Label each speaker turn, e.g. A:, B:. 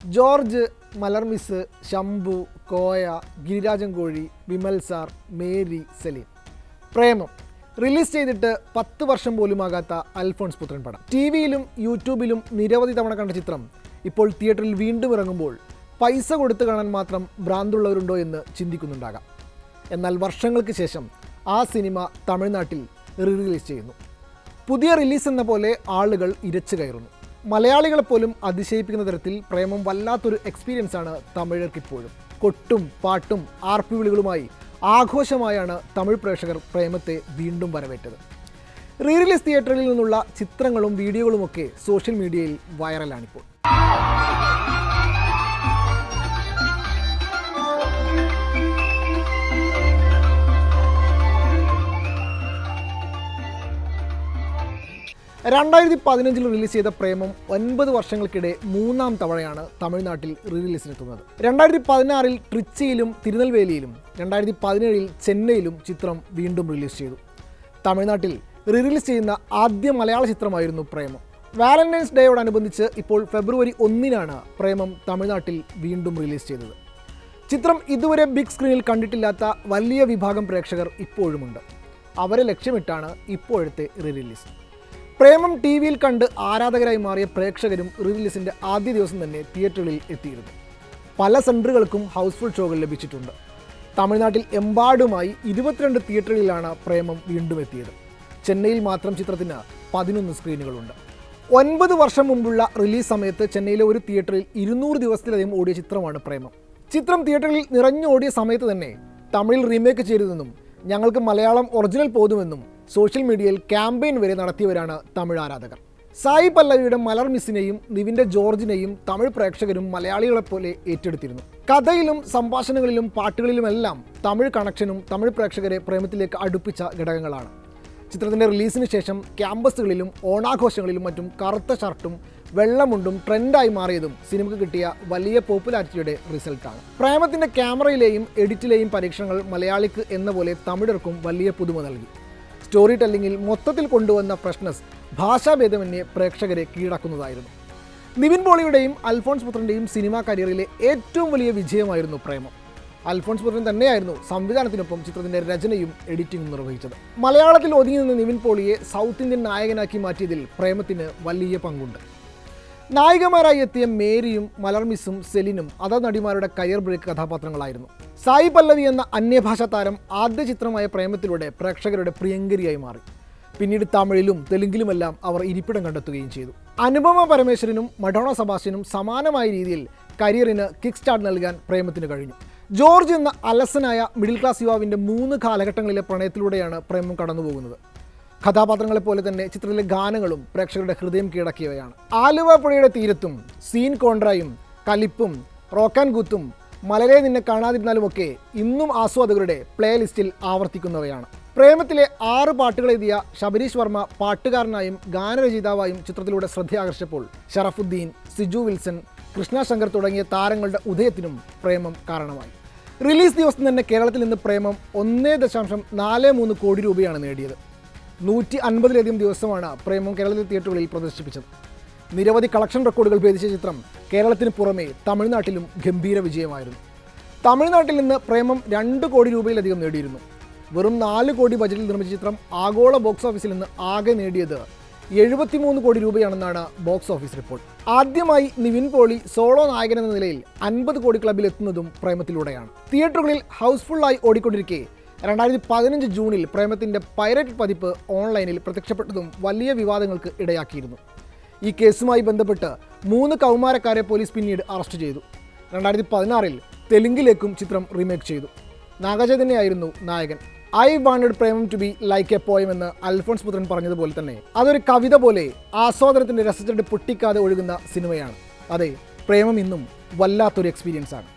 A: George, മലർമിസ്, Shambhu, Koya, Girirajan കോഴി, Vimal sir, Mary, Saleem. പ്രേമം release ചെയ്തിട്ട് 10 വർഷം പോലുമാകാത്ത അൽഫോൺസ് പുത്രൻ പടം. ടിവിയിലും യൂട്യൂബിലും നിരവധി തവണ കണ്ട ചിത്രം ഇപ്പോൾ തിയേറ്ററിൽ വീണ്ടും ഇറങ്ങുമ്പോൾ പൈസ കൊടുത്ത് കാണാൻ മാത്രം ഭ്രാന്തുള്ളവരുണ്ടോ എന്ന് ചിന്തിക്കുന്നുണ്ടാകാം. എന്നാൽ വർഷങ്ങൾക്ക് ശേഷം ആ സിനിമ തമിഴ്നാട്ടിൽ റിലീസ് ചെയ്യുന്നു. പുതിയ റിലീസ് എന്ന പോലെ ആളുകൾ ഇരച്ചു കയറുന്നു. മലയാളികളെപ്പോലും അതിശയിപ്പിക്കുന്ന തരത്തിൽ പ്രേമം വല്ലാത്തൊരു എക്സ്പീരിയൻസാണ് തമിഴർക്കിപ്പോഴും. കൊട്ടും പാട്ടും ആർപ്പി വിളികളുമായി ആഘോഷമായാണ് തമിഴ് പ്രേക്ഷകർ പ്രേമത്തെ വീണ്ടും വരവേറ്റത്. റിലീസ് തിയേറ്ററിൽ നിന്നുള്ള ചിത്രങ്ങളും വീഡിയോകളുമൊക്കെ സോഷ്യൽ മീഡിയയിൽ വൈറലാണിപ്പോൾ. (2015) റിലീസ് ചെയ്ത പ്രേമം 9 വർഷങ്ങൾക്കിടെ 3ാം തവണയാണ് തമിഴ്നാട്ടിൽ റിലീസിനെത്തുന്നത്. 2016 ട്രിച്ചിയിലും തിരുനെൽവേലിയിലും 2017 ചെന്നൈയിലും ചിത്രം വീണ്ടും റിലീസ് ചെയ്തു. തമിഴ്നാട്ടിൽ റിലീസ് ചെയ്യുന്ന ആദ്യ മലയാള ചിത്രമായിരുന്നു പ്രേമം. വാലന്റൈൻസ് ഡേയോടനുബന്ധിച്ച് ഇപ്പോൾ ഫെബ്രുവരി 1-നാണ് പ്രേമം തമിഴ്നാട്ടിൽ വീണ്ടും റിലീസ് ചെയ്തത്. ചിത്രം ഇതുവരെ ബിഗ് സ്ക്രീനിൽ കണ്ടിട്ടില്ലാത്ത വലിയ വിഭാഗം പ്രേക്ഷകർ ഇപ്പോഴുമുണ്ട്. അവരെ ലക്ഷ്യമിട്ടാണ് ഇപ്പോഴത്തെ റിലീസ്. പ്രേമം ടിവിയിൽ കണ്ട് ആരാധകരായി മാറിയ പ്രേക്ഷകരും റിലീസിൻ്റെ ആദ്യ ദിവസം തന്നെ തിയേറ്ററുകളിൽ എത്തിയിരുന്നു. പല സെൻറ്ററുകൾക്കും ഹൗസ്ഫുൾ ഷോകൾ ലഭിച്ചിട്ടുണ്ട്. തമിഴ്നാട്ടിൽ എമ്പാടുമായി 22 തിയേറ്ററുകളിലാണ് പ്രേമം വീണ്ടും എത്തിയത്. ചെന്നൈയിൽ മാത്രം ചിത്രത്തിന് 11 സ്ക്രീനുകളുണ്ട്. 9 വർഷം മുമ്പുള്ള റിലീസ് സമയത്ത് ചെന്നൈയിലെ ഒരു തിയേറ്ററിൽ 200 ദിവസത്തിലധികം ഓടിയ ചിത്രമാണ് പ്രേമം. ചിത്രം തിയേറ്ററിൽ നിറഞ്ഞോടിയ സമയത്ത് തന്നെ തമിഴിൽ റീമേക്ക് ചെയ്തതെന്നും ഞങ്ങൾക്ക് മലയാളം ഒറിജിനൽ പോതുമെന്നും സോഷ്യൽ മീഡിയയിൽ ക്യാമ്പയിൻ വരെ നടത്തിയവരാണ് തമിഴ് ആരാധകർ. സായി പല്ലവിയുടെ മലർമിസിനെയും നിവിൻ്റെ ജോർജിനെയും തമിഴ് പ്രേക്ഷകരും മലയാളികളെപ്പോലെ ഏറ്റെടുത്തിരുന്നു. കഥയിലും സംഭാഷണങ്ങളിലും പാട്ടുകളിലുമെല്ലാം തമിഴ് കണക്ഷനും തമിഴ് പ്രേക്ഷകരെ പ്രേമത്തിലേക്ക് അടുപ്പിച്ച ഘടകങ്ങളാണ്. ചിത്രത്തിൻ്റെ റിലീസിന് ശേഷം ക്യാമ്പസുകളിലും ഓണാഘോഷങ്ങളിലും മറ്റും കറുത്ത ഷർട്ടും വെള്ളമുണ്ടും ട്രെൻഡായി മാറിയതും സിനിമയ്ക്ക് കിട്ടിയ വലിയ പോപ്പുലാരിറ്റിയുടെ റിസൾട്ടാണ്. പ്രേമത്തിൻ്റെ ക്യാമറയിലെയും എഡിറ്റിലെയും പരീക്ഷണങ്ങൾ മലയാളിക്ക് എന്ന പോലെ തമിഴർക്കും വലിയ പുതുമ നൽകി. സ്റ്റോറി ടെല്ലിങ്ങിൽ മൊത്തത്തിൽ കൊണ്ടുവന്ന ഫ്രഷ്നസ് ഭാഷാഭേദമന്യേ പ്രേക്ഷകരെ കീഴടക്കുന്നതായിരുന്നു. നിവിൻ പോളിയുടെയും അൽഫോൺസ് പുത്രൻ്റെയും സിനിമാ കരിയറിലെ ഏറ്റവും വലിയ വിജയമായിരുന്നു പ്രേമം. അൽഫോൺസ് പുത്രൻ തന്നെയായിരുന്നു സംവിധാനത്തിനൊപ്പം ചിത്രത്തിൻ്റെ രചനയും എഡിറ്റിംഗും നിർവഹിച്ചത്. മലയാളത്തിൽ ഒതുങ്ങി നിന്ന നിവിൻ പോളിയെ സൗത്ത് ഇന്ത്യൻ നായകനാക്കി മാറ്റിയതിൽ പ്രേമത്തിന് വലിയ പങ്കുണ്ട്. നായികമാരായി എത്തിയ മേരിയും മലർമിസും സെലിനും അതർ നടിമാരുടെ കരിയർ ബ്രേക്ക് കഥാപാത്രങ്ങളായിരുന്നു. സായി പല്ലവി എന്ന അന്യഭാഷാ താരം ആദ്യ ചിത്രമായ പ്രേമത്തിലൂടെ പ്രേക്ഷകരുടെ പ്രിയങ്കരിയായി മാറി. പിന്നീട് തമിഴിലും തെലുങ്കിലുമെല്ലാം അവർ ഇരിപ്പിടം കണ്ടെത്തുകയും ചെയ്തു. അനുപമ പരമേശ്വരനും മഡോണ സെബാസ്റ്റ്യനും സമാനമായ രീതിയിൽ കരിയറിന് കിക്ക് സ്റ്റാർട്ട് നൽകാൻ പ്രേമത്തിന് കഴിഞ്ഞു. ജോർജ് എന്ന അലസനായ മിഡിൽ ക്ലാസ് യുവാവിൻ്റെ 3 കാലഘട്ടങ്ങളിലെ പ്രണയത്തിലൂടെയാണ് പ്രേമം കടന്നുപോകുന്നത്. കഥാപാത്രങ്ങളെപ്പോലെ തന്നെ ചിത്രത്തിലെ ഗാനങ്ങളും പ്രേക്ഷകരുടെ ഹൃദയം കീഴടക്കിയവയാണ്. ആലുവ പുഴയുടെ തീരത്തും, സീൻ കോൺട്രയും, കലിപ്പും, റോക്കാൻ കൂത്തും, മലരെ നിന്നെ കാണാതിരുന്നാലുമൊക്കെ ഇന്നും ആസ്വാദകരുടെ പ്ലേലിസ്റ്റിൽ ആവർത്തിക്കുന്നവയാണ്. പ്രേമത്തിലെ 6 പാട്ടുകൾ എഴുതിയ ശബരീഷ് വർമ്മ പാട്ടുകാരനായും ഗാനരചയിതാവായും ചിത്രത്തിലൂടെ ശ്രദ്ധയാകർഷിച്ചപ്പോൾ ഷറഫുദ്ദീൻ, സിജു വിൽസൺ, കൃഷ്ണ ശങ്കർ തുടങ്ങിയ താരങ്ങളുടെ ഉദയത്തിനും പ്രേമം കാരണമായി. റിലീസ് ദിവസം തന്നെ കേരളത്തിൽ നിന്ന് പ്രേമം 1.43 കോടി രൂപയാണ് നേടിയത്. 150-ലധികം ദിവസമാണ് പ്രേമം കേരളത്തിലെ തിയേറ്ററുകളിൽ പ്രദർശിപ്പിച്ചത്. നിരവധി കളക്ഷൻ റെക്കോർഡുകൾ ഭേദിച്ച ചിത്രം കേരളത്തിന് പുറമെ തമിഴ്നാട്ടിലും ഗംഭീര വിജയമായിരുന്നു. തമിഴ്നാട്ടിൽ നിന്ന് പ്രേമം 2 കോടി രൂപയിലധികം നേടിയിരുന്നു. വെറും 4 കോടി ബജറ്റിൽ നിർമ്മിച്ച ചിത്രം ആഗോള ബോക്സ് ഓഫീസിൽ നിന്ന് ആകെ നേടിയത് 73 കോടി രൂപയാണെന്നാണ് ബോക്സ് ഓഫീസ് റിപ്പോർട്ട്. ആദ്യമായി നിവിൻ പോളി സോളോ നായകൻ എന്ന നിലയിൽ 50 കോടി ക്ലബിൽ എത്തുന്നതും പ്രേമത്തിലൂടെയാണ്. തിയേറ്ററുകളിൽ ഹൗസ്ഫുള്ളായി ഓടിക്കൊണ്ടിരിക്കെ 2015 ജൂണിൽ പ്രേമത്തിൻ്റെ പൈറേറ്റഡ് പതിപ്പ് ഓൺലൈനിൽ പ്രത്യക്ഷപ്പെട്ടതും വലിയ വിവാദങ്ങൾക്ക് ഇടയാക്കിയിരുന്നു. ഈ കേസുമായി ബന്ധപ്പെട്ട് 3 കൗമാരക്കാരെ പോലീസ് പിന്നീട് അറസ്റ്റ് ചെയ്തു. 2016 തെലുങ്കിലേക്കും ചിത്രം റീമേക്ക് ചെയ്തു. നാഗചൈതന്യയായിരുന്നു നായകൻ. I wanted Premam to be like a poem എന്ന് അൽഫോൺസ് പുത്രൻ പറഞ്ഞതുപോലെ തന്നെ അതൊരു കവിത പോലെ ആസ്വാദനത്തിൻ്റെ രസച്ചെടി പൊട്ടിക്കാതെ ഒഴുകുന്ന സിനിമയാണ്. അതെ, പ്രേമം ഇന്നും വല്ലാത്തൊരു എക്സ്പീരിയൻസാണ്.